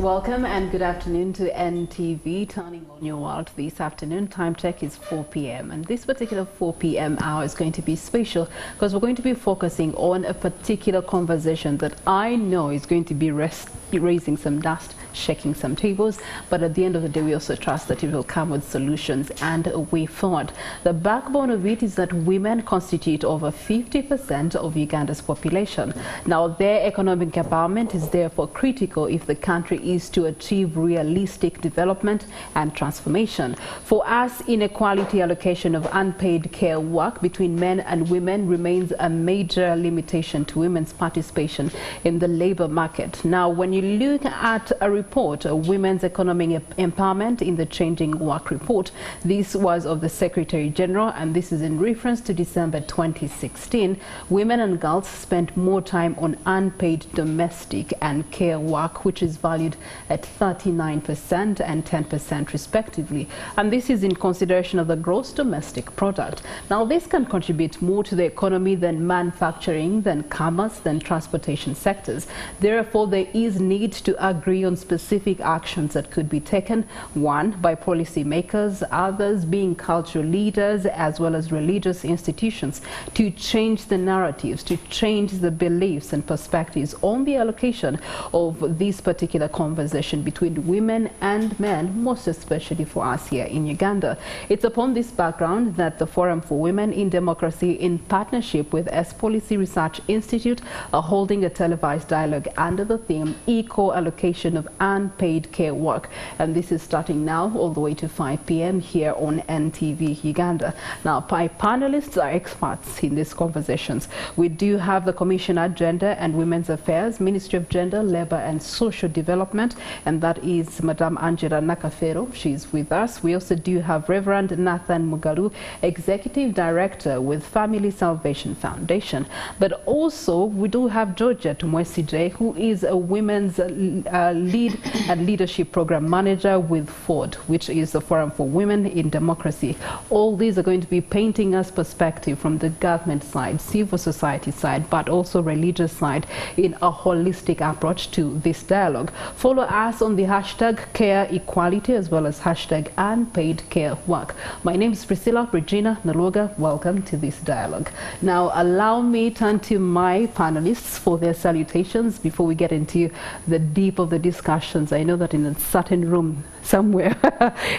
welcome and good afternoon to NTV, turning on your world this afternoon. Time check is 4 p.m. and this particular 4 p.m. hour is going to be special because we're going to be focusing on a particular conversation that I know is going to be raising some dust, shaking some tables, but at the end of the day we also trust that it will come with solutions and a way forward. The backbone of it is that women constitute over 50% of Uganda's population. Now their economic empowerment is therefore critical if the country is to achieve realistic development and transformation. For us, inequality allocation of unpaid care work between men and women remains a major limitation to women's participation in the labor market. Now when you look at a report, Women's Economic Empowerment in the Changing Work Report. This was of the Secretary General, and this is in reference to December 2016. Women and girls spent more time on unpaid domestic and care work, which is valued at 39% and 10% respectively. And this is in consideration of the gross domestic product. Now this can contribute more to the economy than manufacturing, than commerce, than transportation sectors. Therefore, there is need to agree on specific actions that could be taken, one by policy makers, others being cultural leaders as well as religious institutions, to change the narratives, to change the beliefs and perspectives on the allocation of this particular conversation between women and men, most especially for us here in Uganda. It's upon this background that the Forum for Women in Democracy, in partnership with S Policy Research Institute, are holding a televised dialogue under the theme Equal Allocation of Unpaid Care Work, and this is starting now all the way to 5 p.m. here on NTV Uganda. Now, my panelists are experts in these conversations. We do have the Commissioner Gender and Women's Affairs, Ministry of Gender, Labour and Social Development, and that is Madame Angela Nakafero. She's with us. We also do have Reverend Nathan Mugalu, Executive Director with Family Salvation Foundation, but also we do have Georgia Tumwesije, who is a women's lead and leadership program manager with FORD, which is the Forum for Women in Democracy. All these are going to be painting us perspective from the government side, civil society side, but also religious side in a holistic approach to this dialogue. Follow us on the hashtag Care Equality as well as hashtag Unpaid Care Work. My name is Priscilla Regina Naloga. Welcome to this dialogue. Now allow me to turn to my panelists for their salutations before we get into the deep of the discussions. I know that in a certain room somewhere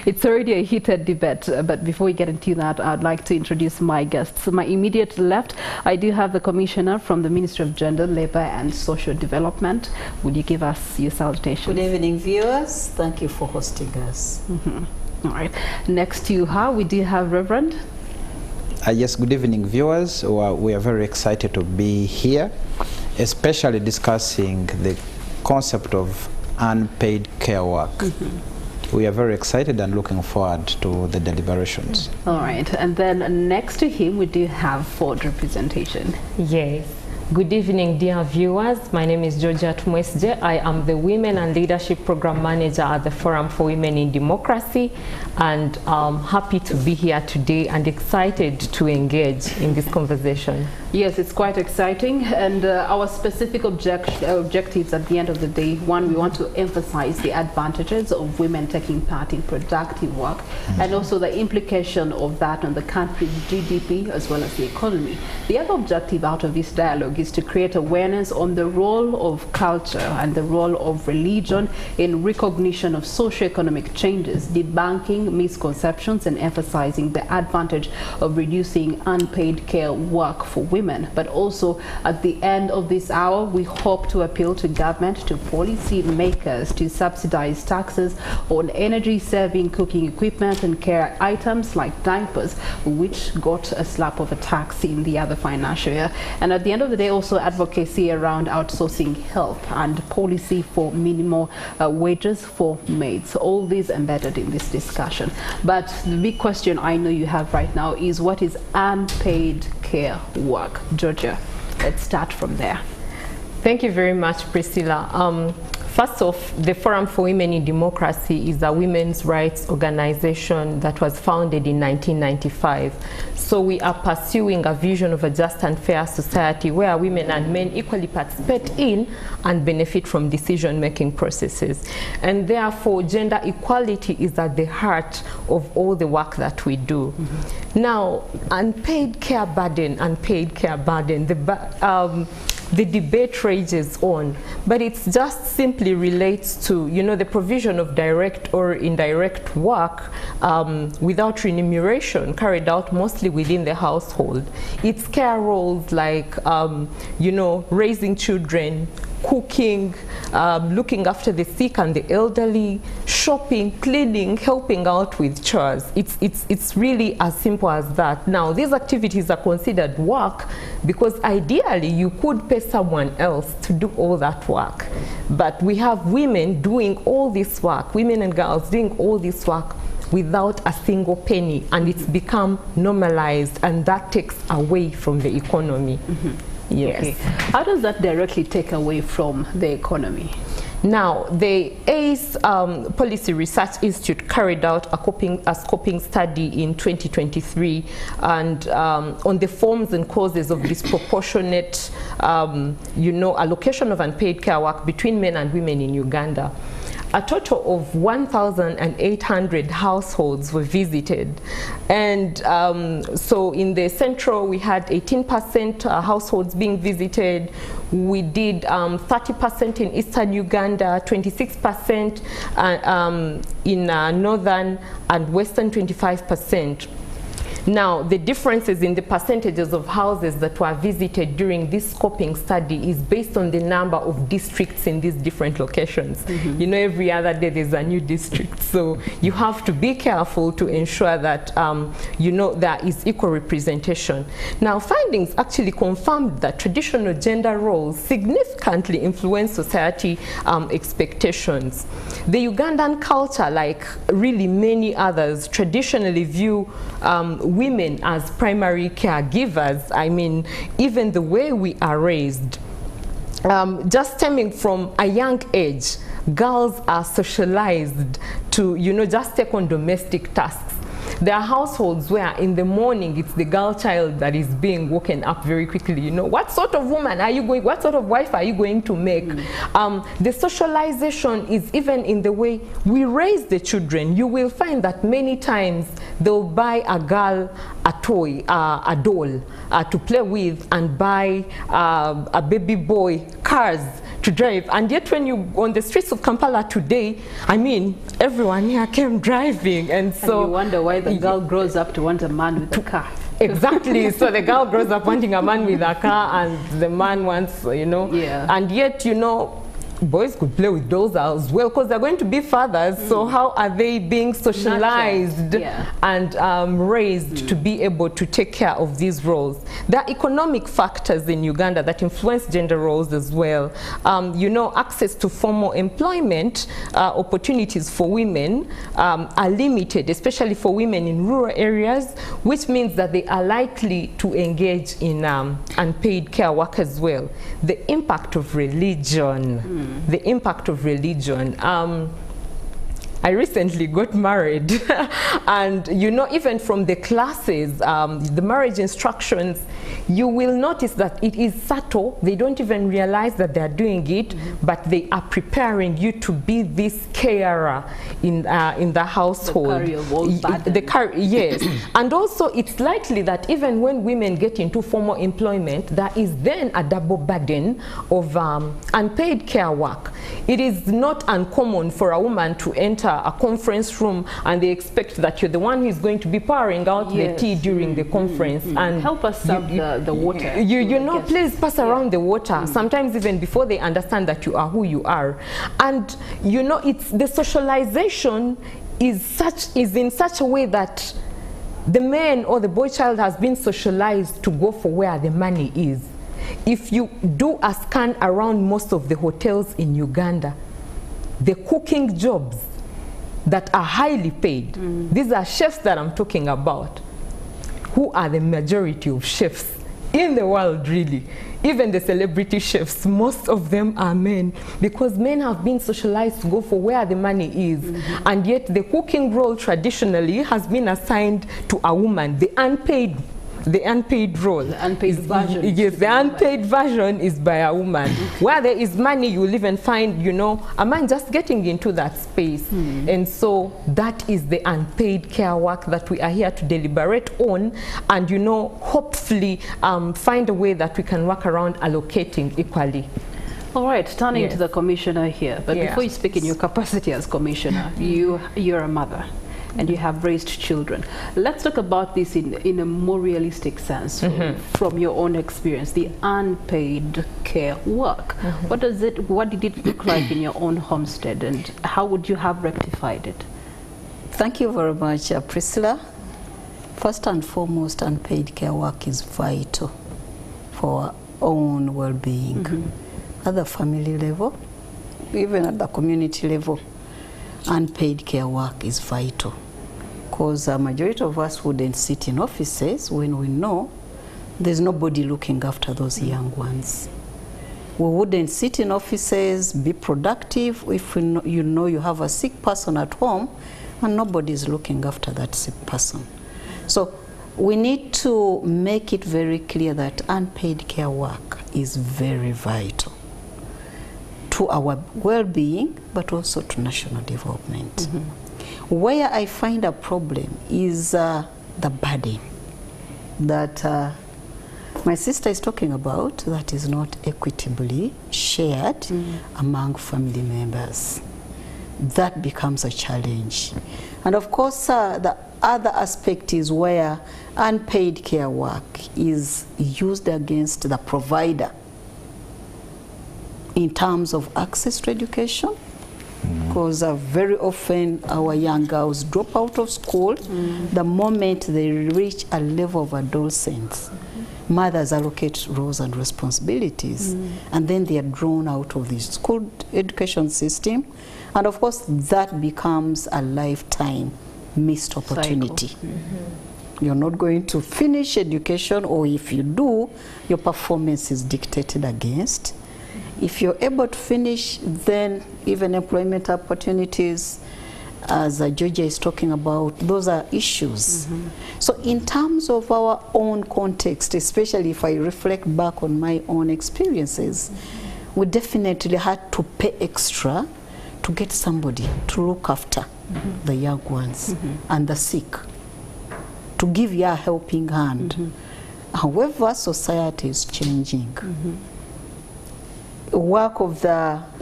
it's already a heated debate, but before we get into that, I'd like to introduce my guests. My immediate left, I do have the Commissioner from the Ministry of Gender, Labour and Social Development. Would you give us your salutation? Good evening, viewers. Thank you for hosting us. All right. Next to her, we do have Reverend. Yes, good evening, viewers. We are very excited to be here, especially discussing the concept of unpaid care work. We are very excited and looking forward to the deliberations. All right, and then next to him we do have FORD representation. Yes. Good evening, dear viewers. My name is Georgia Tumwesije. I am the Women and Leadership Program Manager at the Forum for Women in Democracy, and I'm happy to be here today and excited to engage in this conversation. Yes, it's quite exciting, and our specific objectives at the end of the day, one, we want to emphasize the advantages of women taking part in productive work, and also the implication of that on the country's GDP as well as the economy. The other objective out of this dialogue is to create awareness on the role of culture and the role of religion in recognition of socio-economic changes, debunking misconceptions and emphasizing the advantage of reducing unpaid care work for women. But also at the end of this hour, we hope to appeal to government, to policy makers to subsidize taxes on energy-saving cooking equipment and care items like diapers, which got a slap of a tax in the other financial year. And at the end of the day, also advocacy around outsourcing help and policy for minimal wages for maids. All these embedded in this discussion. But the big question I know you have right now is, what is unpaid care work? Georgia, let's start from there. Thank you very much, Priscilla. First off, the Forum for Women in Democracy is a women's rights organization that was founded in 1995. So we are pursuing a vision of a just and fair society where women and men equally participate in and benefit from decision-making processes. And therefore, gender equality is at the heart of all the work that we do. Now, unpaid care burden, the debate rages on, but it just simply relates to, you know, the provision of direct or indirect work without remuneration carried out mostly within the household. It's care roles like, you know, raising children, cooking, looking after the sick and the elderly, shopping, cleaning, helping out with chores. It's really as simple as that. Now, these activities are considered work because ideally you could pay someone else to do all that work. But we have women doing all this work, women and girls doing all this work without a single penny, and it's become normalized, and that takes away from the economy. Yes. Okay. How does that directly take away from the economy? Now, the ACE Policy Research Institute carried out a scoping study in 2023 and on the forms and causes of disproportionate, you know, allocation of unpaid care work between men and women in Uganda. A total of 1,800 households were visited. And so in the central, we had 18% households being visited. We did 30% in eastern Uganda, 26% in northern and western, 25%. Now, the differences in the percentages of houses that were visited during this scoping study is based on the number of districts in these different locations. You know, every other day there's a new district. So you have to be careful to ensure that, you know, there is equal representation. Now, findings actually confirmed that traditional gender roles significantly influence society expectations. The Ugandan culture, like really many others, traditionally view women as primary caregivers. I mean, even the way we are raised, just stemming from a young age, girls are socialized to, you know, just take on domestic tasks. There are households where in the morning it's the girl child that is being woken up very quickly. You know, what sort of woman are you going, what sort of wife are you going to make? The socialization is even in the way we raise the children. You will find that many times they'll buy a girl a toy, a doll to play with, and buy a baby boy cars to drive. And yet when you on the streets of Kampala today, I mean, everyone here came driving, and so and you wonder why the girl grows up to want a man with a car. Exactly. So the girl grows up wanting a man with a car, and the man wants, you know, and yet, you know, boys could play with dolls as well because they're going to be fathers. So how are they being socialized and raised to be able to take care of these roles? There are economic factors in Uganda that influence gender roles as well. You know, access to formal employment opportunities for women are limited, especially for women in rural areas, which means that they are likely to engage in unpaid care work as well. The impact of religion. The impact of religion. I recently got married and, you know, even from the classes, the marriage instructions, you will notice that it is subtle. They don't even realize that they're doing it, but they are preparing you to be this carer in the household. Yes. And also it's likely that even when women get into formal employment, there is then a double burden of unpaid care work. It is not uncommon for a woman to enter a conference room and they expect that you're the one who is going to be pouring out the tea during the conference and help us serve the water. You know, please pass around the water. Sometimes even before they understand that you are who you are. And you know, it's the socialization is in such a way that the man or the boy child has been socialized to go for where the money is. If you do a scan around most of the hotels in Uganda, the cooking jobs that are highly paid, these are chefs that I'm talking about. Who are the majority of chefs in the world, really. Even the celebrity chefs, most of them are men, because men have been socialized to go for where the money is. And yet the cooking role traditionally has been assigned to a woman, the unpaid role. The unpaid version. Yes, the unpaid version is by a woman. Where there is money, you'll even find, you know, a man just getting into that space. And so that is the unpaid care work that we are here to deliberate on, and, you know, hopefully find a way that we can work around allocating equally. All right, turning to the commissioner here. But before you speak in your capacity as commissioner, you're a mother and you have raised children. Let's talk about this in a more realistic sense, from your own experience, the unpaid care work. What did it look like in your own homestead, and how would you have rectified it? Thank you very much, Priscilla. First and foremost, unpaid care work is vital for our own well-being. At the family level, even at the community level, unpaid care work is vital, because a majority of us wouldn't sit in offices when we know there's nobody looking after those young ones. We wouldn't sit in offices, be productive, if you know you have a sick person at home and nobody's looking after that sick person. So we need to make it very clear that unpaid care work is very vital to our well-being, but also to national development. Where I find a problem is the burden that my sister is talking about, that is not equitably shared among family members. That becomes a challenge. And of course, the other aspect is where unpaid care work is used against the provider in terms of access to education, because very often our young girls drop out of school the moment they reach a level of adolescence. Mothers allocate roles and responsibilities, and then they are drawn out of the school education system, and of course that becomes a lifetime missed opportunity. You're not going to finish education, or if you do, your performance is dictated against. If you're able to finish, then even employment opportunities, as Georgia is talking about, those are issues. So in terms of our own context, especially if I reflect back on my own experiences, we definitely had to pay extra to get somebody to look after the young ones and the sick, to give you a helping hand. However, society is changing. Work of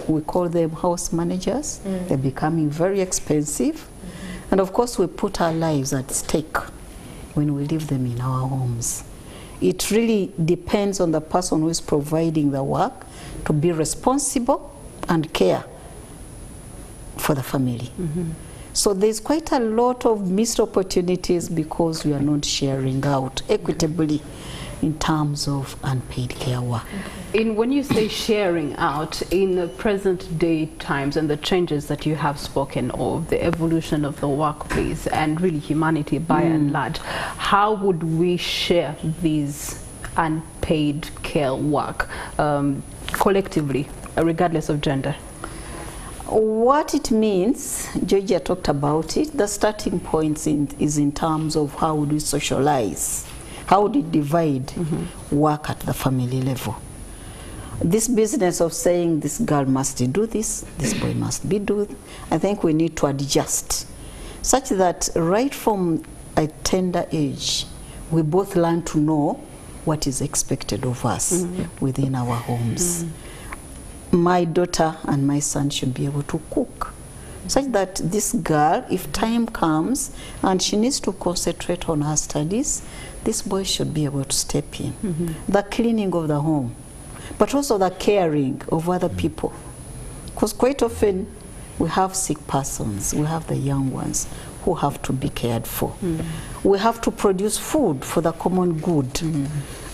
we call them house managers, they're becoming very expensive. And of course we put our lives at stake when we leave them in our homes. It really depends on the person who is providing the work to be responsible and care for the family. So there's quite a lot of missed opportunities because we are not sharing out equitably in terms of unpaid care work. When you say sharing out, in the present day times and the changes that you have spoken of, the evolution of the workplace and really humanity by and large, how would we share these unpaid care work collectively, regardless of gender? What it means, Georgia talked about it, the starting point is in terms of how would we socialize, how would we divide work at the family level. This business of saying this girl must do this boy must be do, I think we need to adjust such that right from a tender age we both learn to know what is expected of us within our homes. My daughter and my son should be able to cook, such that this girl, if time comes and she needs to concentrate on her studies, this boy should be able to step in. The cleaning of the home, but also the caring of other people. Because quite often we have sick persons, we have the young ones who have to be cared for. We have to produce food for the common good.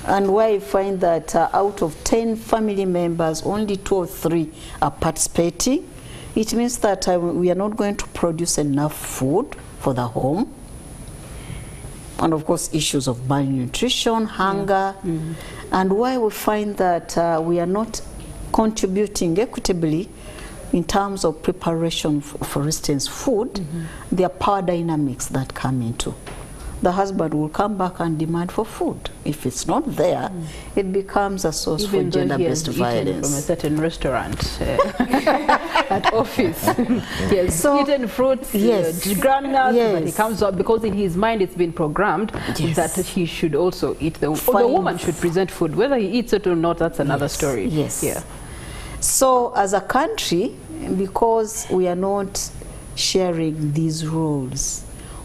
And where I find that out of 10 family members, only 2 or 3 are participating, it means that we are not going to produce enough food for the home. and of course issues of malnutrition, hunger, and why we find that we are not contributing equitably in terms of preparation, for instance, food. There are power dynamics that come into. The husband will come back and demand for food. If it's not there, it becomes a source for gender-based violence. From a certain restaurant at office. Yes, So, eaten fruits, groundnuts, but he comes up because in his mind it's been programmed that he should also eat the woman should present food. Whether he eats it or not, that's another story. Yes. Yeah. So as a country, because we are not sharing these roles,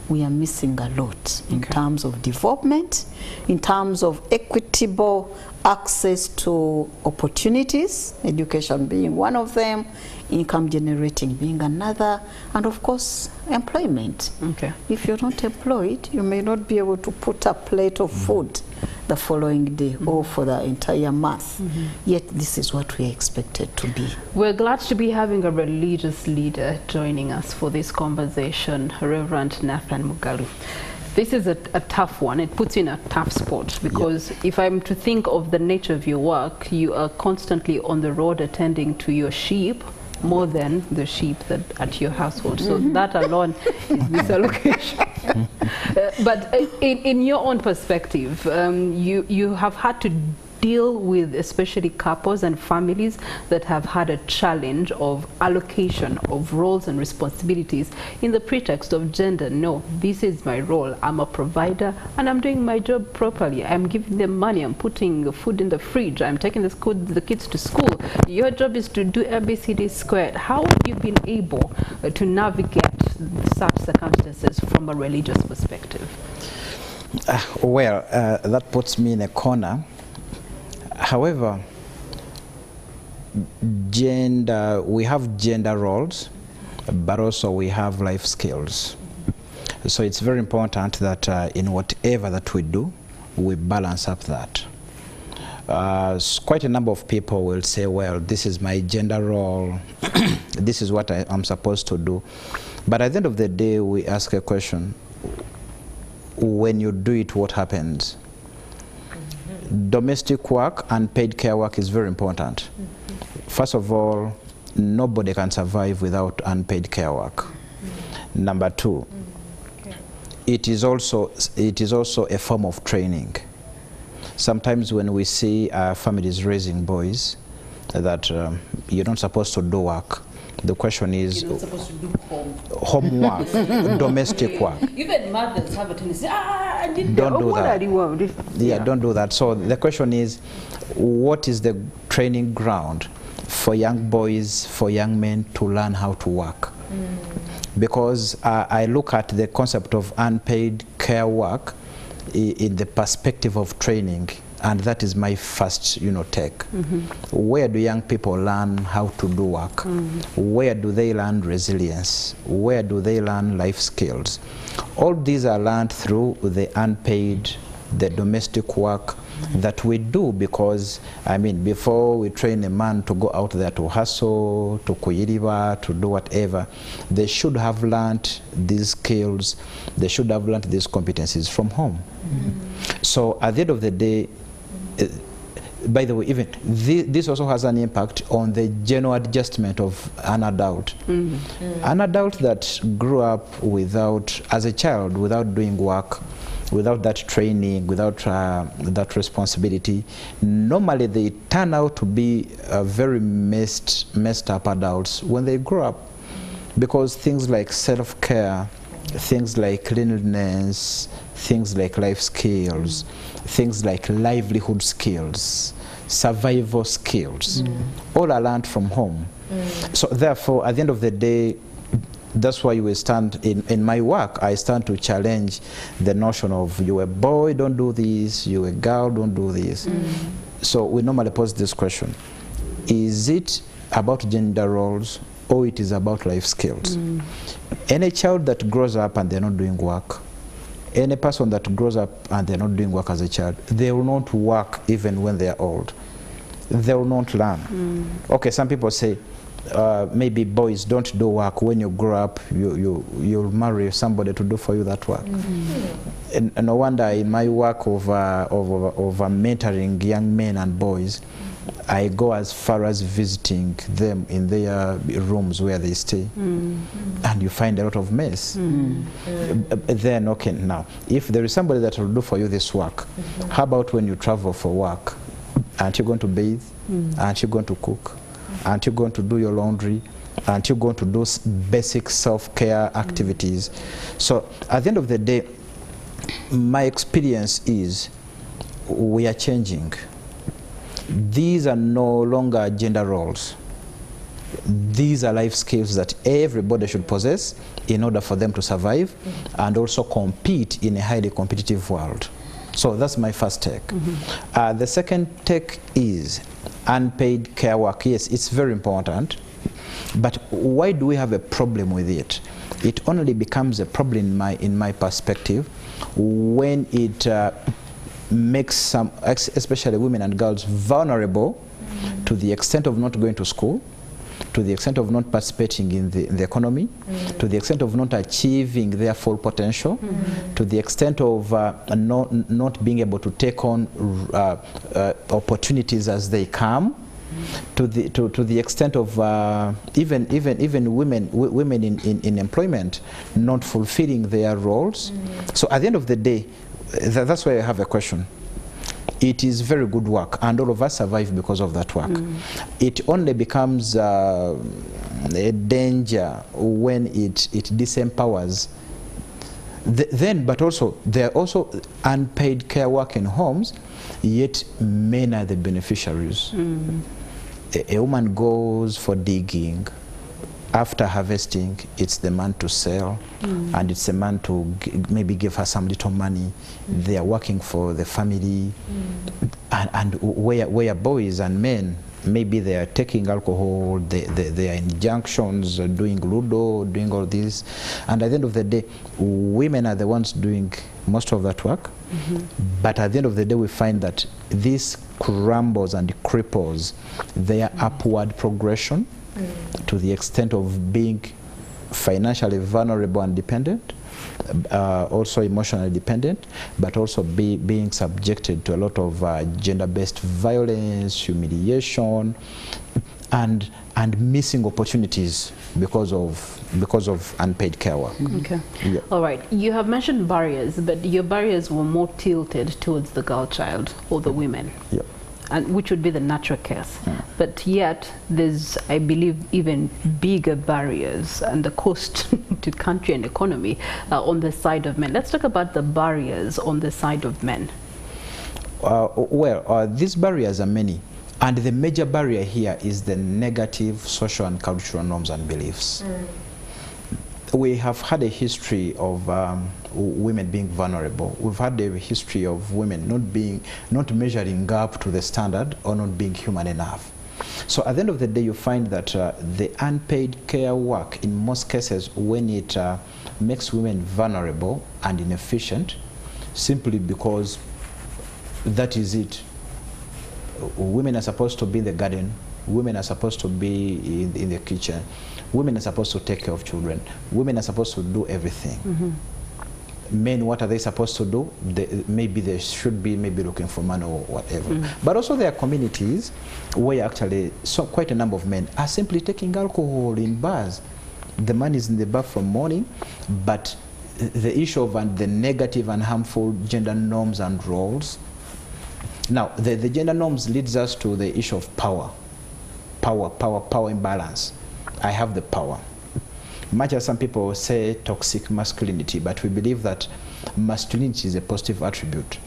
we are missing a lot in terms of development, in terms of equitable access to opportunities, education being one of them, income generating being another, and of course employment. If you're not employed, you may not be able to put a plate of food the following day or for the entire month. Yet this is what we are expected to be. We're glad to be having a religious leader joining us for this conversation, Reverend Nathan Mugalu. This is a tough one. It puts you in a tough spot because if I'm to think of the nature of your work, you are constantly on the road attending to your sheep more than the sheep that at your household. So that alone is misallocation. But in your own perspective, you have had to deal with especially couples and families that have had a challenge of allocation of roles and responsibilities in the pretext of gender. No, this is my role. I'm a provider and I'm doing my job properly. I'm giving them money. I'm putting food in the fridge. I'm taking the kids to school. Your job is to do ABCD squared. How have you been able to navigate such circumstances from a religious perspective? That puts me in a corner. However, we have gender roles, but also we have life skills. So it's very important that in whatever that we do, we balance up that. Quite a number of people will say, well, this is my gender role, this is what I'm supposed to do. But at the end of the day, we ask a question, when you do it, what happens? Domestic work and paid care work is very important. First of all, nobody can survive without unpaid care work. Number two, it is also a form of training. Sometimes when we see families raising boys that you're not supposed to do work, the question is, you're not supposed to do homework, domestic work. Even mothers have a tendency, I didn't don't do that. Don't do that. So the question is, what is the training ground for young boys, for young men to learn how to work? Because I look at the concept of unpaid care work in the perspective of training, and that is my first take. Where do young people learn how to do work? Where do they learn resilience? Where do they learn life skills? All these are learned through the unpaid, the domestic work that we do, because before we train a man to go out there to hustle, to kuiriba, to do whatever, they should have learned these skills, they should have learned these competencies from home. So at the end of the day, by the way, even this also has an impact on the general adjustment of an adult. An adult that grew up as a child, without doing work, without that training, without that responsibility, normally they turn out to be very messed up adults when they grow up, because things like self-care, things like cleanliness, things like life skills, things like livelihood skills, survival skills, all are learned from home. So therefore, at the end of the day, that's why we stand in my work. I stand to challenge the notion of, you a boy, don't do this, you a girl, don't do this. So we normally pose this question: is it about gender roles, or it is about life skills? Any child that grows up and they're not doing work, any person that grows up and they're not doing work as a child, they will not work even when they're old. They will not learn. Okay, some people say, maybe boys don't do work. When you grow up, you'll marry somebody to do for you that work. And no wonder in my work of mentoring young men and boys, I go as far as visiting them in their rooms where they stay, and you find a lot of mess. Then, okay, now, if there is somebody that will do for you this work, how about when you travel for work? Aren't you going to bathe? Aren't you going to cook? Aren't you going to do your laundry? Aren't you going to do basic self-care activities? So at the end of the day, my experience is we are changing. These are no longer gender roles. These are life skills that everybody should possess in order for them to survive and also compete in a highly competitive world. So that's my first take. The second take is unpaid care work. Yes, it's very important, but why do we have a problem with it? It only becomes a problem in my perspective when it makes some, especially women and girls, vulnerable to the extent of not going to school, to the extent of not participating in the economy, to the extent of not achieving their full potential, to the extent of not being able to take on opportunities as they come, to the extent of even women in employment not fulfilling their roles. So at the end of the day, that's why I have a question. It is very good work, and all of us survive because of that work. It only becomes a danger when it disempowers. But also, there are also unpaid care work in homes, yet men are the beneficiaries. A woman goes for digging. After harvesting, it's the man to sell, and it's the man to maybe give her some little money. They are working for the family, and where boys and men, maybe they are taking alcohol, they are in junctions, doing ludo, doing all this, and at the end of the day, women are the ones doing most of that work. But at the end of the day, we find that this crumbles and cripples their upward progression, to the extent of being financially vulnerable and dependent, also emotionally dependent, but also being subjected to a lot of gender-based violence, humiliation, and missing opportunities because of unpaid care work. Okay. Yeah. All right. You have mentioned barriers, but your barriers were more tilted towards the girl child or the women. Yeah. And which would be the natural case. But yet there's, I believe, even bigger barriers and the cost to country and economy on the side of men. Let's talk about the barriers on the side of men. These barriers are many, and the major barrier here is the negative social and cultural norms and beliefs. We have had a history of women being vulnerable. We've had a history of women not measuring up to the standard or not being human enough. So at the end of the day, you find that the unpaid care work, in most cases, when it makes women vulnerable and inefficient, simply because that is it. Women are supposed to be in the garden. Women are supposed to be in the kitchen. Women are supposed to take care of children. Women are supposed to do everything. Men, what are they supposed to do? Maybe they should be looking for money or whatever. But also there are communities where actually quite a number of men are simply taking alcohol in bars. The man is in the bar from morning, but the issue of the negative and harmful gender norms and roles. Now, the gender norms leads us to the issue of power. Power imbalance. I have the power. Much as some people say toxic masculinity, but we believe that masculinity is a positive attribute.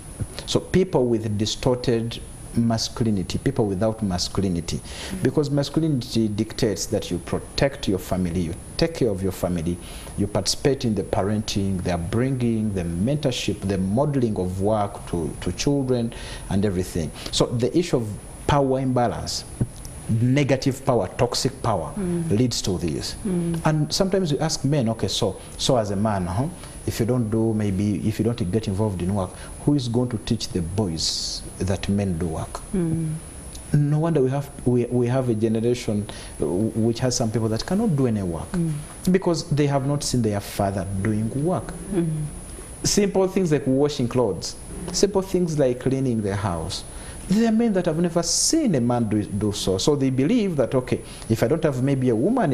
So people with distorted masculinity, people without masculinity, because masculinity dictates that you protect your family, you take care of your family, you participate in the parenting, the upbringing, the mentorship, the modeling of work to children and everything. So the issue of power imbalance, negative power, toxic power leads to this. And sometimes we ask men, okay, so as a man, if you don't get involved in work, who is going to teach the boys that men do work? no wonder we have a generation which has some people that cannot do any work because they have not seen their father doing work. Simple things like washing clothes, simple things like cleaning the house. There are men that have never seen a man do so. So they believe that, okay, if I don't have maybe a woman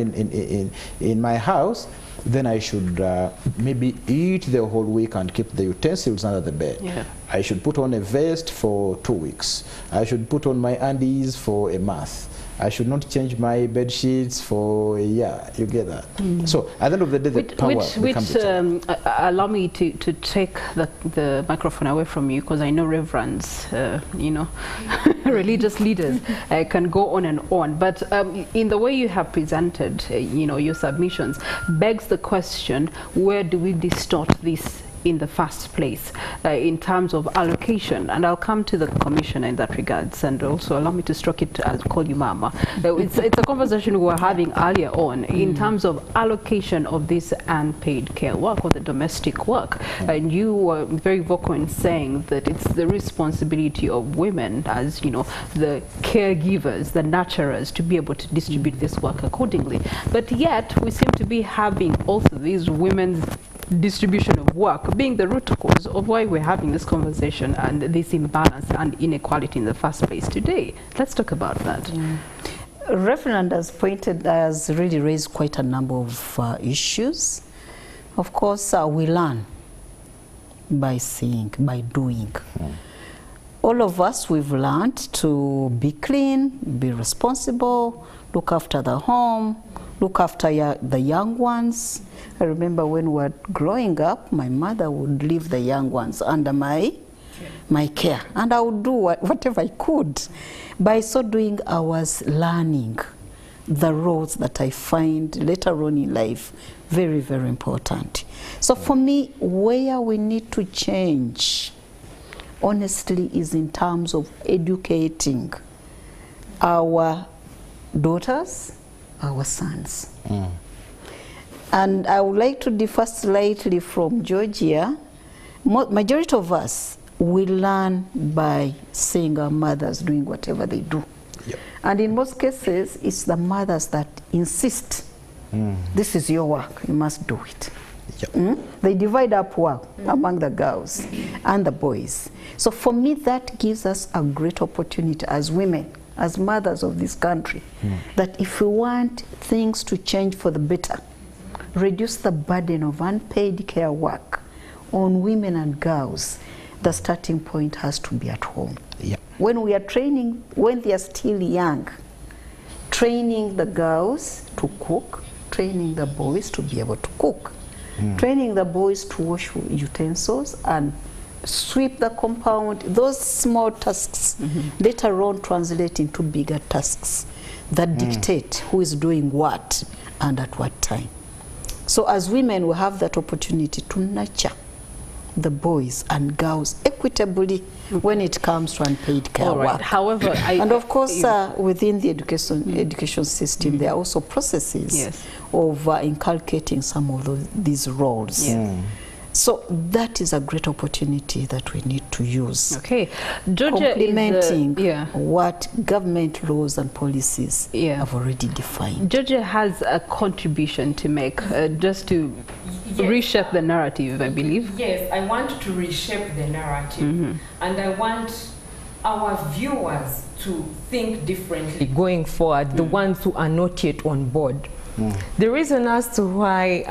in my house, then I should maybe eat the whole week and keep the utensils under the bed. Yeah. I should put on a vest for 2 weeks. I should put on my undies for a month. I should not change my bed sheets for a year. You get that? So at the end of the day, the power becomes allow me to take the microphone away from you, because I know reverends, you know, religious leaders can go on and on. But in the way you have presented, you know, your submissions, begs the question: where do we distort this in the first place in terms of allocation? And I'll come to the commissioner in that regards, and also allow me to stroke it, I'll call you Mama. It's a conversation we were having earlier on in terms of allocation of this unpaid care work or the domestic work. And you were very vocal in saying that it's the responsibility of women, as you know, the caregivers, the nurturers, to be able to distribute this work accordingly. But yet we seem to be having also these women's distribution of work being the root cause of why we're having this conversation and this imbalance and inequality in the first place today. Let's talk about that. Reverend has really raised quite a number of issues. Of course, we learn by seeing, by doing. All of us, we've learned to be clean, be responsible, look after the home, look after the young ones. I remember when we were growing up, my mother would leave the young ones under my care, and I would do whatever I could. By so doing, I was learning the roles that I find later on in life very, very important. So for me, where we need to change, honestly, is in terms of educating our daughters, our sons. And I would like to differ slightly from Georgia. Majority of us, we learn by seeing our mothers doing whatever they do. Yep. And in most cases, it's the mothers that insist, this is your work, you must do it. Yep. They divide up work among the girls and the boys. So for me, that gives us a great opportunity as women, as mothers of this country, that if we want things to change for the better, reduce the burden of unpaid care work on women and girls, the starting point has to be at home. Yep. When we are training, when they are still young, training the girls to cook, training the boys to be able to cook, training the boys to wash utensils and sweep the compound. Those small tasks later on translate into bigger tasks that dictate who is doing what and at what time. So as women, we have that opportunity to nurture the boys and girls equitably when it comes to unpaid care work. However, and of course, within the education system, there are also processes of inculcating some of these roles. So that is a great opportunity that we need to use. Okay, Georgia complementing what government laws and policies have already defined. Georgia has a contribution to make, just to reshape the narrative, I believe. Yes, I want to reshape the narrative, and I want our viewers to think differently going forward, the ones who are not yet on board. The reason as to why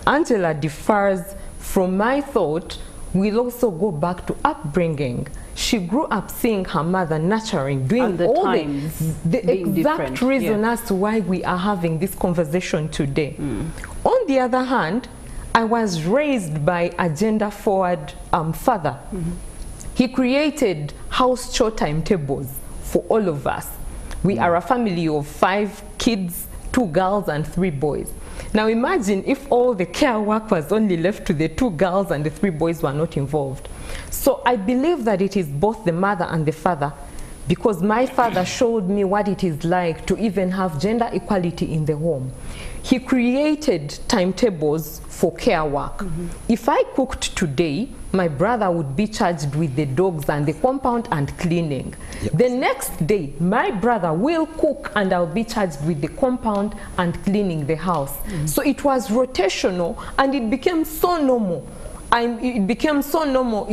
Angela differs from my thought will also go back to upbringing. She grew up seeing her mother nurturing, doing all the exact reason as to why we are having this conversation today. On the other hand, I was raised by a gender-forward father. He created house chore timetables for all of us. We are a family of 5 kids, 2 girls and 3 boys. Now imagine if all the care work was only left to the 2 girls and the 3 boys were not involved. So I believe that it is both the mother and the father because my father showed me what it is like to even have gender equality in the home. He created timetables for care work. If I cooked today, my brother would be charged with the dogs and the compound and cleaning. The next day, my brother will cook and I'll be charged with the compound and cleaning the house. So it was rotational, and it became so normal. It became so normal.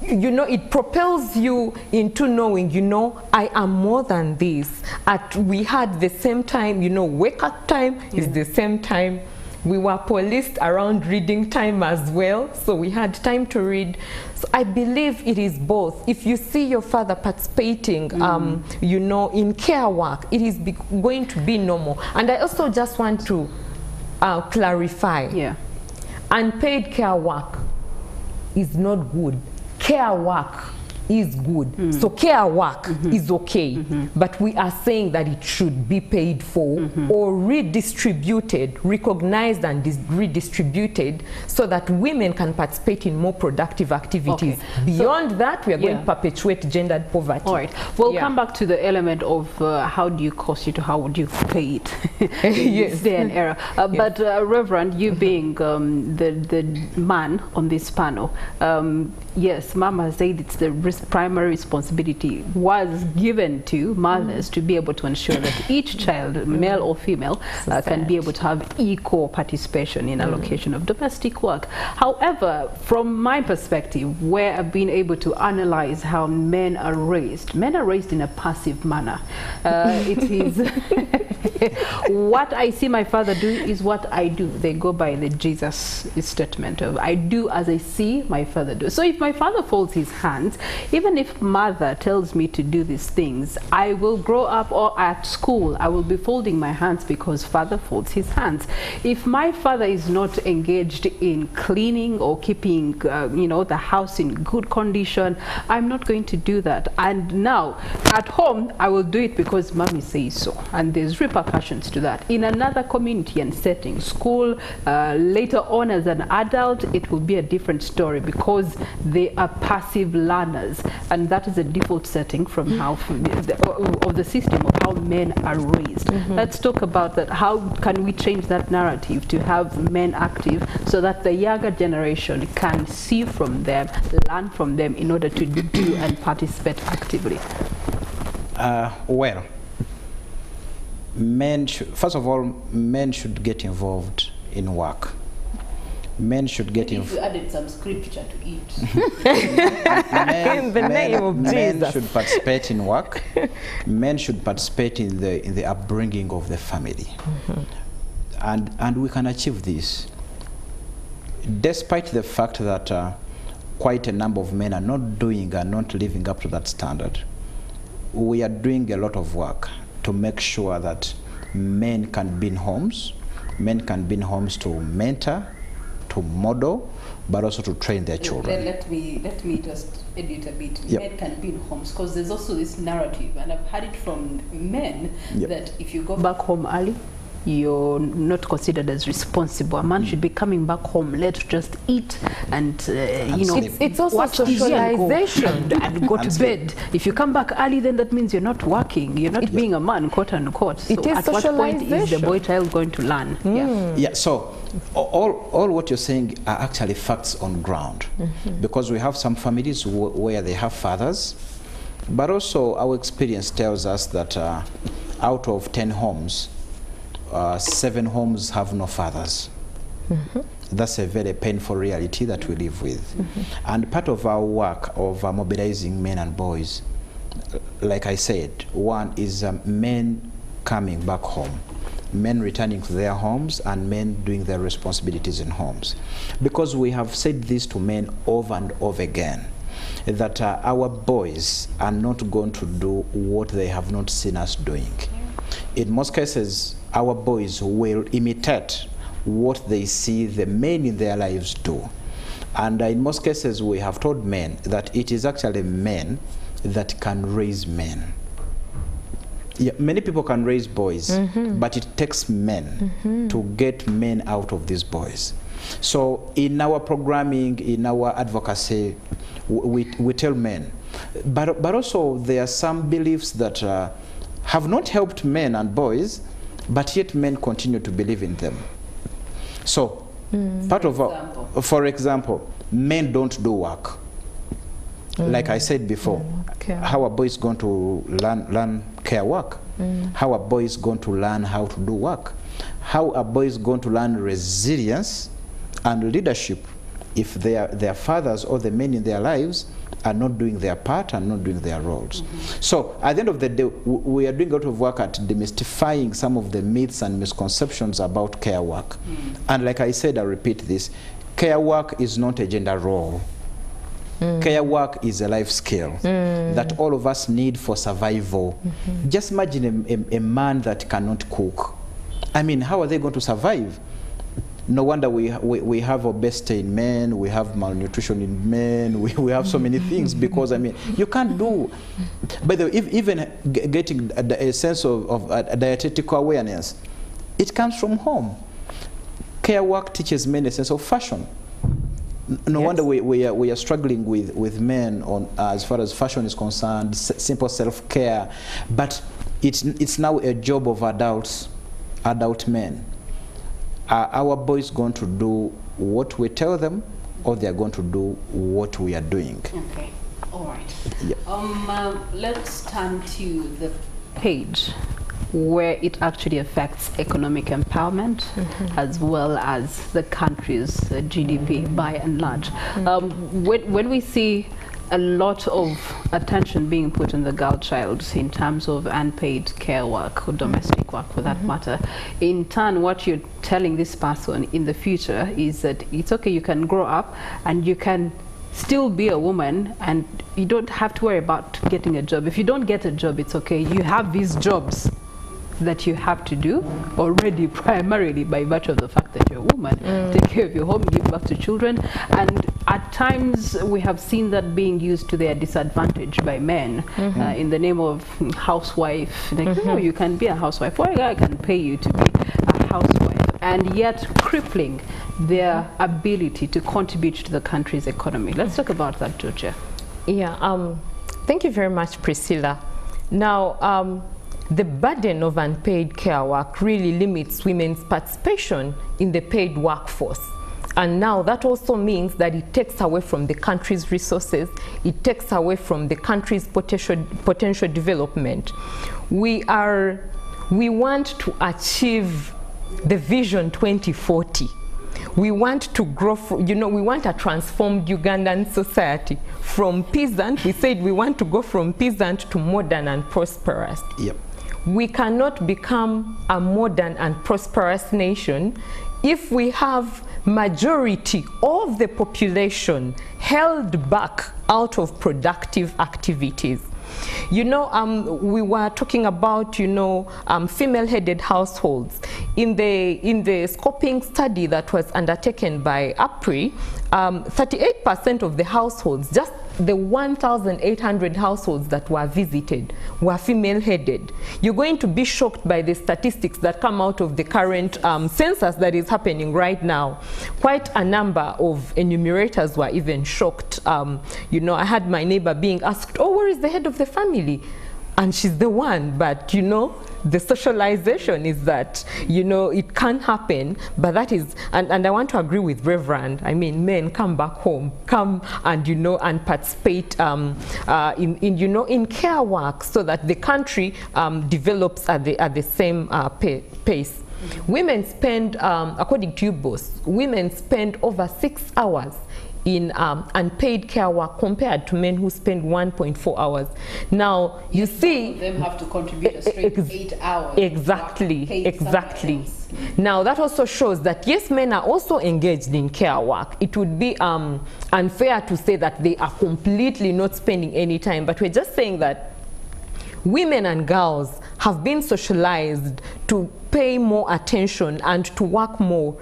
You know, it propels you into knowing, you know, I am more than this. We had the same time, you know, wake up time is the same time. We were policed around reading time as well, so we had time to read. So I believe it is both. If you see your father participating, you know, in care work, it is going to be normal. And I also just want to clarify, unpaid care work is not good. Care work is good. So care work is okay, but we are saying that it should be paid for or redistributed, recognized and redistributed, so that women can participate in more productive activities. Beyond that, we are going to perpetuate gendered poverty. All right, we'll come back to the element of how do you cost it, or how would you pay it? Yes, day and era. But Reverend, you being the man on this panel, yes, Mama said it's the primary responsibility was given to mothers to be able to ensure that each child, male or female, can be able to have equal participation in allocation of domestic work. However, from my perspective, where I've been able to analyze how men are raised in a passive manner. It is what I see my father do is what I do. They go by the Jesus statement of I do as I see my father do. So if my father folds his hands, even if mother tells me to do these things, I will grow up, or at school I will be folding my hands because father folds his hands. If my father is not engaged in cleaning or keeping you know, the house in good condition, I'm not going to do that. And now at home I will do it because mommy says so, and there's repercussions to that. In another community and setting, school, later on as an adult, it will be a different story because they are passive learners, and that is a default setting from how of the system of how men are raised. Let's talk about that. How can we change that narrative to have men active so that the younger generation can see from them, learn from them in order to do and participate actively? Well, men first of all, men should get involved in work. Men should get involved. You added some scripture to it. In the name of Jesus. Men should participate in work. Men should participate in the upbringing of the family. And we can achieve this, despite the fact that quite a number of men are not doing and not living up to that standard. We are doing a lot of work to make sure that men can be in homes. Men can be in homes to mentor, to model, but also to train their children. Let me just edit a bit. Men can be in homes, because there's also this narrative, and I've heard it from men, that if you go back home early, you're not considered as responsible. A man should be coming back home late to just eat and you know, it's also watch TV socialization and go to bed. If you come back early, then that means you're not working. You're not being a man, quote unquote. So it is at what point is the boy child going to learn? Yeah. So all what you're saying are actually facts on ground, because we have some families where they have fathers, but also our experience tells us that out of 10 homes, 7 homes have no fathers. That's a very painful reality that we live with. And part of our work of mobilizing men and boys, like I said, one is men coming back home, men returning to their homes, and men doing their responsibilities in homes. Because we have said this to men over and over again, that our boys are not going to do what they have not seen us doing. In most cases, our boys will imitate what they see the men in their lives do. And in most cases, we have told men that it is actually men that can raise men. Yeah, many people can raise boys, but it takes men to get men out of these boys. So in our programming, in our advocacy, we tell men But also there are some beliefs that have not helped men and boys, but yet men continue to believe in them. So, for example, men don't do work. Like I said before, how a boy is going to learn care work, how a boy is going to learn how to do work, how a boy is going to learn resilience and leadership if their fathers or the men in their lives are not doing their part and not doing their roles. So at the end of the day, we are doing a lot of work at demystifying some of the myths and misconceptions about care work. And like I said, I repeat this, care work is not a gender role. Care work is a life skill that all of us need for survival. Just imagine a man that cannot cook. I mean, how are they going to survive? No wonder we have obesity in men, we have malnutrition in men, we have so many things, because, I mean, you can't do. By the way, even getting a sense of a dietetic awareness, it comes from home. Care work teaches men a sense of fashion. No wonder we are struggling with men on as far as fashion is concerned, simple self-care. But it's now a job of adult men. Are our boys going to do what we tell them, or they are going to do what we are doing? Okay, all right. Yeah. Let's turn to the page where it actually affects economic empowerment as well as the country's GDP by and large. When we see a lot of attention being put on the girl child in terms of unpaid care work or domestic work for that matter, in turn what you're telling this person in the future is that it's okay, you can grow up and you can still be a woman and you don't have to worry about getting a job. If you don't get a job, it's okay. You have these jobs that you have to do already, primarily by virtue of the fact that you're a woman. Take care of your home, give birth to children, and at times we have seen that being used to their disadvantage by men in the name of housewife. Like, no, you can be a housewife, or a guy can pay you to be a housewife, and yet crippling their ability to contribute to the country's economy. Let's talk about that, Georgia. Yeah, thank you very much, Priscilla. Now, the burden of unpaid care work really limits women's participation in the paid workforce. And now that also means that it takes away from the country's resources, it takes away from the country's potential development. We want to achieve the Vision 2040. We want to grow, we want a transformed Ugandan society. From peasant, we said we want to go from peasant to modern and prosperous. Yep. We cannot become a modern and prosperous nation if we have majority of the population held back out of productive activities. We were talking about, female-headed households. In the scoping study that was undertaken by APRI, 38% of the households, just the 1,800 households that were visited, were female-headed. You're going to be shocked by the statistics that come out of the current census that is happening right now. Quite a number of enumerators were even shocked. I had my neighbor being asked, oh, where is the head of the family? And she's the one, but the socialization is that, it can happen, but that is, and I want to agree with Reverend. I mean, men, come back home, come and, and participate in care work so that the country develops at the same pace. Women spend, according to UBOS, women spend over 6 hours in unpaid care work compared to men who spend 1.4 hours. Now, you see, them have to contribute a straight 8 hours. Exactly. Now, that also shows that yes, men are also engaged in care work. It would be unfair to say that they are completely not spending any time, but we're just saying that women and girls have been socialized to pay more attention and to work more.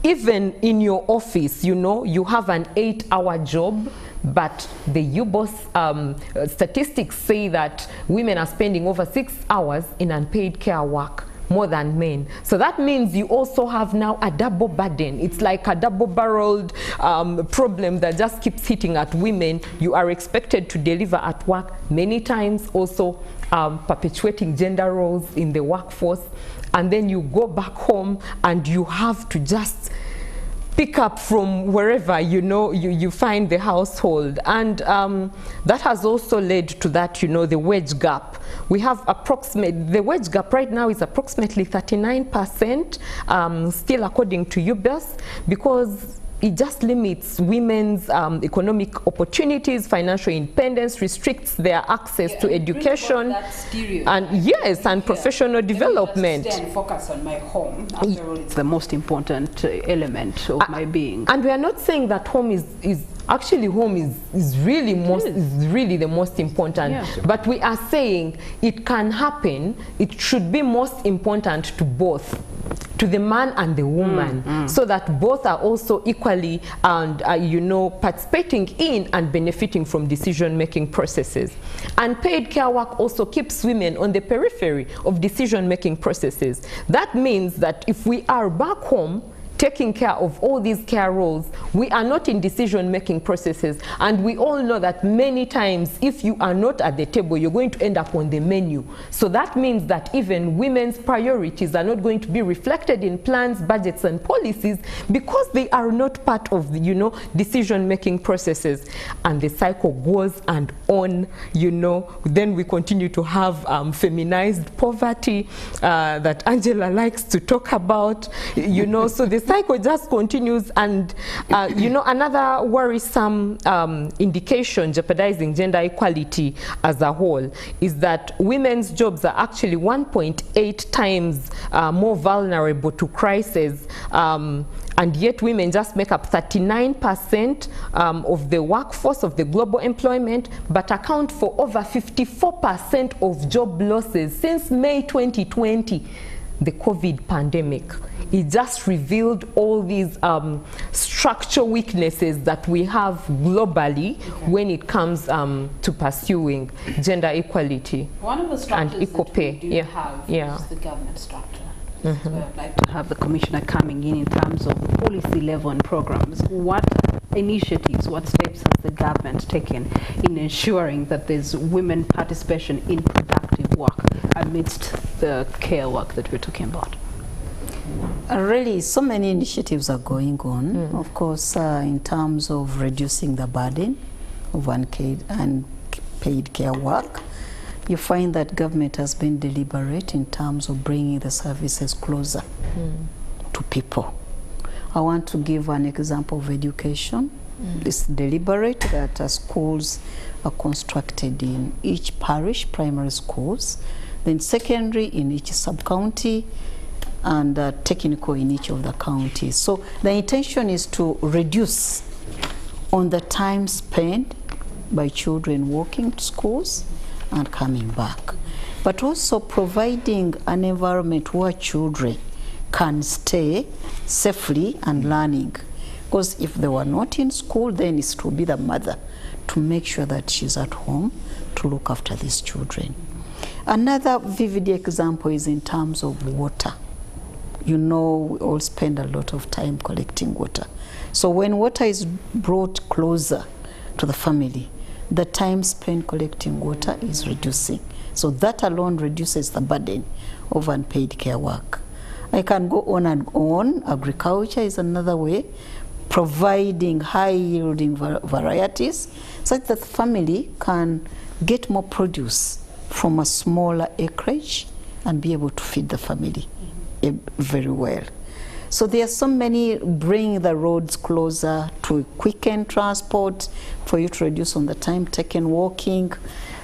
Even in your office, you have an 8-hour job, but the UBOS statistics say that women are spending over 6 hours in unpaid care work more than men. So that means you also have now a double burden. It's like a double-barreled problem that just keeps hitting at women. You are expected to deliver at work, many times also perpetuating gender roles in the workforce, and then you go back home and you have to just pick up from wherever you find the household. And that has also led to that, the wage gap. We have the wage gap right now is approximately 39%, still according to UBS, because it just limits women's economic opportunities, financial independence, restricts their access to education, and professional development. Just stay and focus on my home. After all, it's the most important element of my being. And we are not saying that home is actually home is really the most important. Yeah. But we are saying it can happen. It should be most important to both, to the man and the woman, so that both are also equally and participating in and benefiting from decision-making processes. Unpaid care work also keeps women on the periphery of decision-making processes. That means that if we are back home taking care of all these care roles, we are not in decision-making processes. And we all know that many times, if you are not at the table, you're going to end up on the menu. So that means that even women's priorities are not going to be reflected in plans, budgets, and policies, because they are not part of the, decision-making processes. And the cycle goes and on, Then we continue to have feminized poverty that Angela likes to talk about, So the cycle just continues, and another worrisome indication jeopardizing gender equality as a whole is that women's jobs are actually 1.8 times more vulnerable to crisis, and yet women just make up 39% of the workforce of the global employment, but account for over 54% of job losses since May 2020, the COVID pandemic. It just revealed all these structural weaknesses that we have globally when it comes to pursuing gender equality. One of the structures and equal pay. That we do have is the government structure. So I'd like to have the Commissioner coming in terms of policy level and programs. What initiatives, what steps has the government taken in ensuring that there's women participation in productive work amidst the care work that we're talking about? Really, so many initiatives are going on. Of course, in terms of reducing the burden of unpaid care work, you find that government has been deliberate in terms of bringing the services closer to people. I want to give an example of education. It's deliberate that schools are constructed in each parish, primary schools, then secondary in each sub-county, and technical in each of the counties. So the intention is to reduce on the time spent by children walking to schools and coming back, but also providing an environment where children can stay safely and learning. Because if they were not in school, then it's to be the mother to make sure that she's at home to look after these children. Another vivid example is in terms of water. We all spend a lot of time collecting water. So when water is brought closer to the family, the time spent collecting water is reducing. So that alone reduces the burden of unpaid care work. I can go on and on. Agriculture is another way, providing high-yielding varieties such that the family can get more produce from a smaller acreage and be able to feed the family very well. So there are so many, bring the roads closer to quicken transport for you to reduce on the time taken walking,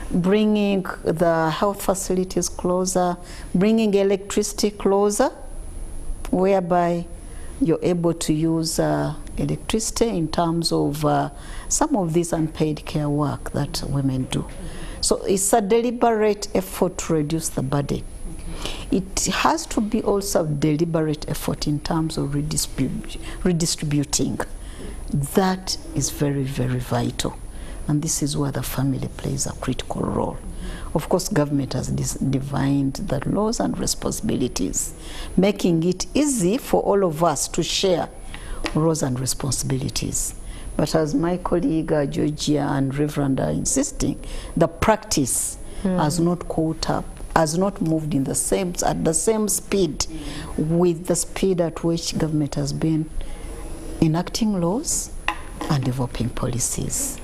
bringing the health facilities closer, bringing electricity closer, whereby you're able to use electricity in terms of some of this unpaid care work that women do. So it's a deliberate effort to reduce the burden. It has to be also a deliberate effort in terms of redistributing. That is very, very vital. And this is where the family plays a critical role. Of course, government has defined the laws and responsibilities, making it easy for all of us to share roles and responsibilities. But as my colleague Georgia and Reverend are insisting, the practice has not caught up, has not moved in at the same speed with the speed at which government has been enacting laws and developing policies.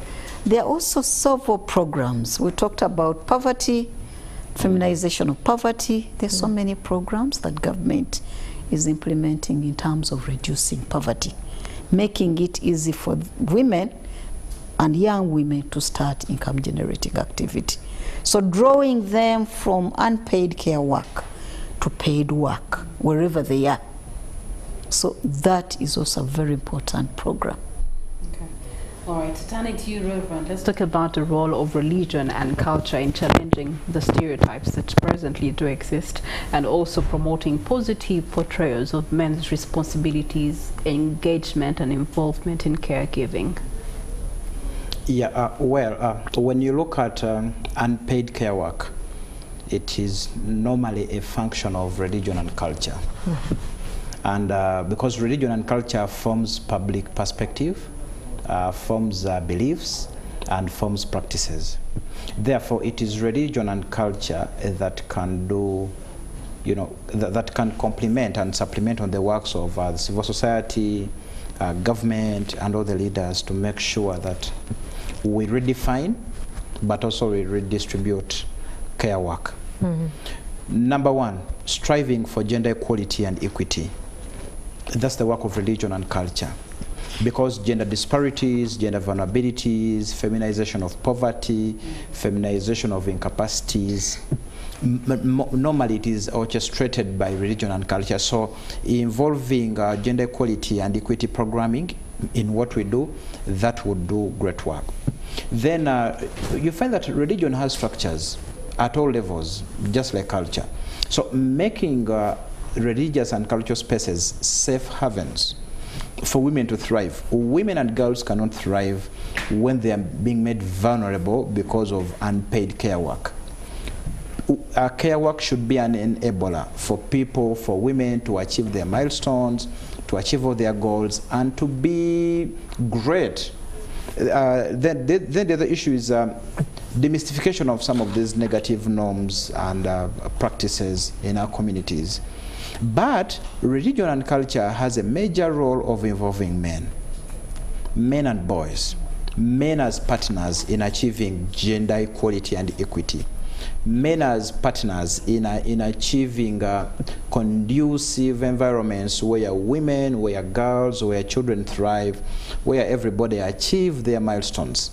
There are also several programs. We talked about poverty, feminization of poverty. There's so many programs that government is implementing in terms of reducing poverty, making it easy for women and young women to start income generating activity. So drawing them from unpaid care work to paid work, wherever they are. So that is also a very important program. All right, turning to you, Reverend, let's talk about the role of religion and culture in challenging the stereotypes that presently do exist, and also promoting positive portrayals of men's responsibilities, engagement and involvement in caregiving. Yeah, when you look at unpaid care work, it is normally a function of religion and culture. And because religion and culture forms public perspective, forms beliefs, and forms practices. Therefore, it is religion and culture that can do, that can complement and supplement on the works of the civil society, government, and all the leaders to make sure that we redefine, but also we redistribute care work. Number one, striving for gender equality and equity. That's the work of religion and culture. Because gender disparities, gender vulnerabilities, feminization of poverty, feminization of incapacities, normally it is orchestrated by religion and culture. So involving gender equality and equity programming in what we do, that would do great work. Then you find that religion has structures at all levels, just like culture. So making religious and cultural spaces safe havens for women to thrive. Women and girls cannot thrive when they are being made vulnerable because of unpaid care work. Care work should be an enabler for people, for women to achieve their milestones, to achieve all their goals, and to be great. Then the other issue is demystification of some of these negative norms and practices in our communities. But religion and culture has a major role of involving men and boys, men as partners in achieving gender equality and equity, men as partners in achieving conducive environments where women, where girls, where children thrive, where everybody achieve their milestones.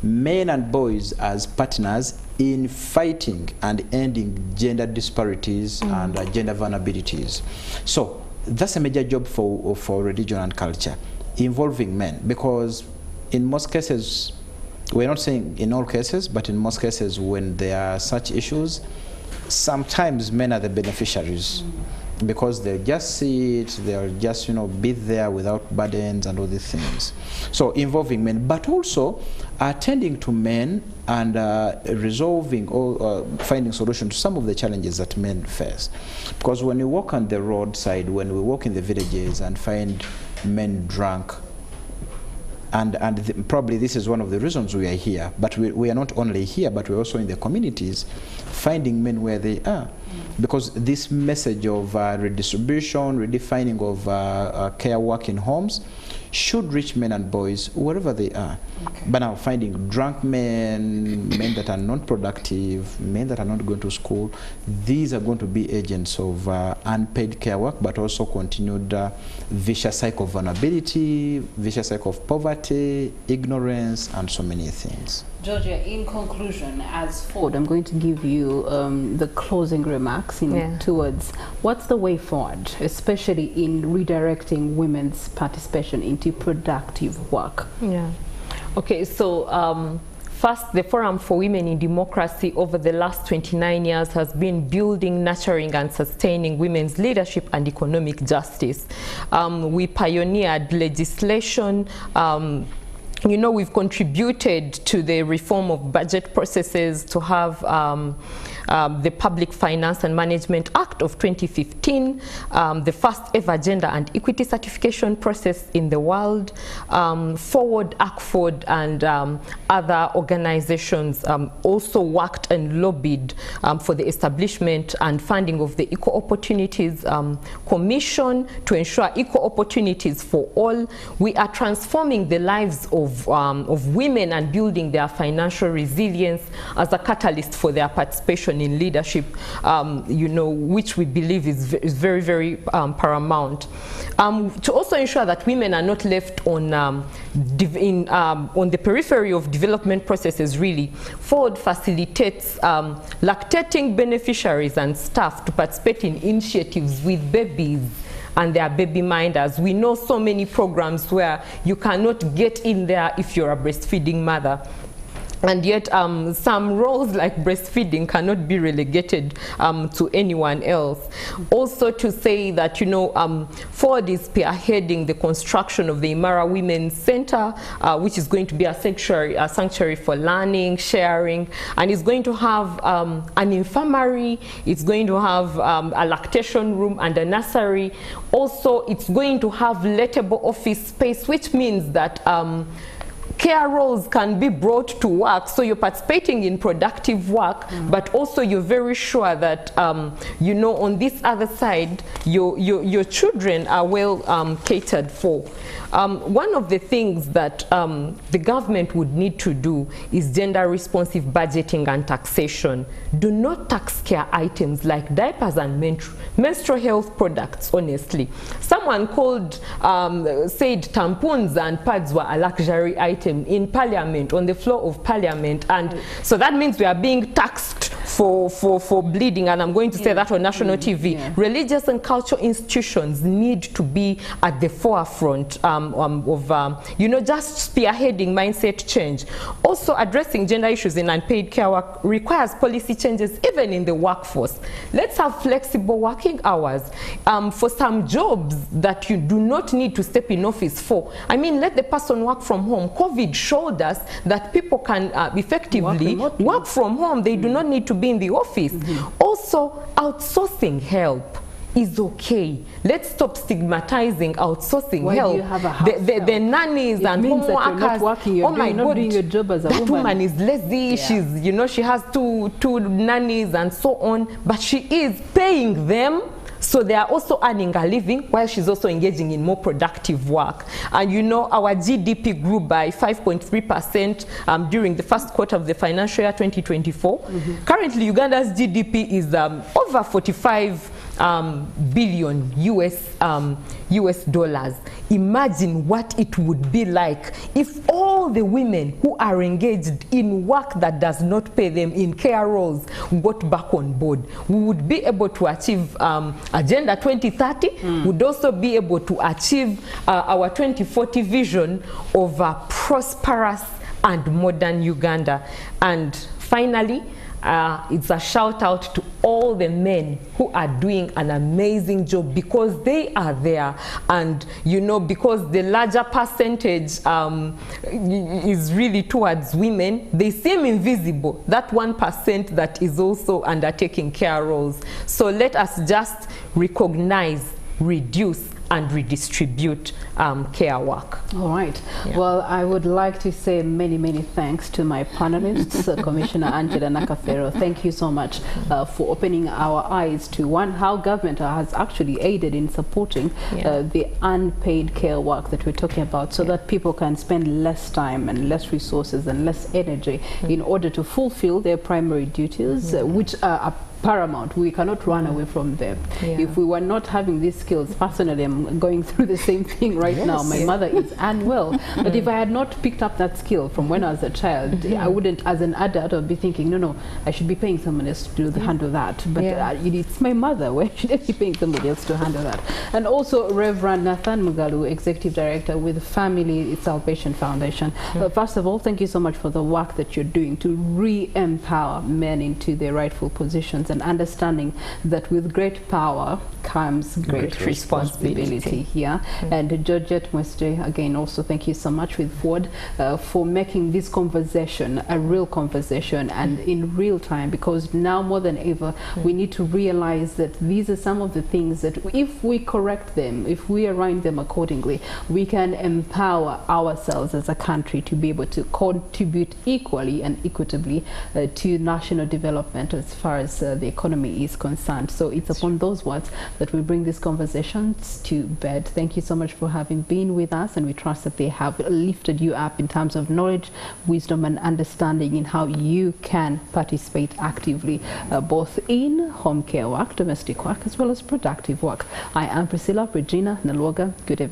Men and boys as partners in fighting and ending gender disparities and gender vulnerabilities. So that's a major job for religion and culture, involving men, because in most cases, we're not saying in all cases, but in most cases when there are such issues, sometimes men are the beneficiaries. Because they'll just see it, they'll just be there without burdens and all these things. So involving men, but also attending to men and resolving or finding solutions to some of the challenges that men face. Because when you walk on the roadside, when we walk in the villages and find men drunk, and probably this is one of the reasons we are here, but we are not only here, but we're also in the communities, finding men where they are. Because this message of redistribution, redefining of care work in homes should reach men and boys wherever they are. Okay. But now finding drunk men, men that are not productive, men that are not going to school, these are going to be agents of unpaid care work, but also continued vicious cycle of vulnerability, vicious cycle of poverty, ignorance, and so many things. Georgia, in conclusion, as Ford, I'm going to give you the closing remarks in 2 words. What's the way forward, especially in redirecting women's participation into productive work? Okay, so first, the Forum for Women in Democracy over the last 29 years has been building, nurturing, and sustaining women's leadership and economic justice. We pioneered legislation you know, we've contributed to the reform of budget processes to have the Public Finance and Management Act of 2015, the first ever gender and equity certification process in the world. Forward, ACFORD, and other organizations also worked and lobbied for the establishment and funding of the Equal Opportunities Commission to ensure equal opportunities for all. We are transforming the lives of women and building their financial resilience as a catalyst for their participation in leadership, you know, which we believe is very, very paramount. To also ensure that women are not left on the periphery of development processes, really, Forward facilitates lactating beneficiaries and staff to participate in initiatives with babies and their baby minders. We know so many programs where you cannot get in there if you're a breastfeeding mother. And yet some roles like breastfeeding cannot be relegated to anyone else. Also to say that, you know, Forward is spearheading the construction of the Imara Women's Center, which is going to be a sanctuary for learning, sharing, and it's going to have an infirmary, it's going to have a lactation room and a nursery. Also, it's going to have lettable office space, which means that care roles can be brought to work, so you're participating in productive work, but also you're very sure that you know, on this other side your children are well catered for. One of the things that the government would need to do is gender responsive budgeting and taxation. Do not tax care items like diapers and menstrual health products, honestly. Someone said tampons and pads were a luxury item in Parliament, on the floor of Parliament, and so that means we are being taxed for bleeding, and I'm going to say that on national TV. Religious and cultural institutions need to be at the forefront of you know, just spearheading mindset change. Also, addressing gender issues in unpaid care work requires policy changes even in the workforce. Let's have flexible working hours for some jobs that you do not need to step in office for. I mean, let the person work from home. COVID showed us that people can effectively work from home. They do not need to be in the office. Also, outsourcing help is okay. Let's stop stigmatizing outsourcing help. The nannies and home workers. Oh my God, that woman is lazy. She's, you know, she has two nannies and so on, but she is paying them. So they are also earning a living while she's also engaging in more productive work. And you know, our GDP grew by 5.3% during the first quarter of the financial year 2024. Currently, Uganda's GDP is over 45 billion US dollars. Imagine what it would be like if all the women who are engaged in work that does not pay them in care roles got back on board. We would be able to achieve Agenda 2030, would also be able to achieve our 2040 vision of a prosperous and modern Uganda. And finally, it's a shout out to all the men who are doing an amazing job, because they are there, and you know, because the larger percentage is really towards women, they seem invisible, that 1% that is also undertaking care roles. So let us just recognize, reduce and redistribute care work. All right. Yeah. Well, I would like to say many, many thanks to my panelists, Commissioner Angela Nakafero. Thank you so much for opening our eyes to, one, how government has actually aided in supporting the unpaid care work that we're talking about, so that people can spend less time and less resources and less energy in order to fulfill their primary duties, which are paramount. We cannot run away from them. If we were not having these skills, personally I'm going through the same thing right now. My mother is unwell, but if I had not picked up that skill from when I was a child, I wouldn't, as an adult, I'd be thinking, no, I should be paying someone else to handle that. But it's my mother. Why should I be paying somebody else to handle that? And also Reverend Nathan Mugalu, Executive Director with Family Salvation Foundation. First of all, thank you so much for the work that you're doing to re-empower men into their rightful positions, and understanding that with great power comes great responsibility here. And Georgette Mwesje, again, also thank you so much with Ford for making this conversation a real conversation and in real time, because now more than ever we need to realize that these are some of the things that if we correct them, if we arrange them accordingly, we can empower ourselves as a country to be able to contribute equally and equitably to national development as far as the economy is concerned. So it's upon those words that we bring these conversations to bed. Thank you so much for having been with us, and we trust that they have lifted you up in terms of knowledge, wisdom and understanding in how you can participate actively both in home care work, domestic work, as well as productive work. I am Priscilla Regina Nalwoga. Good evening.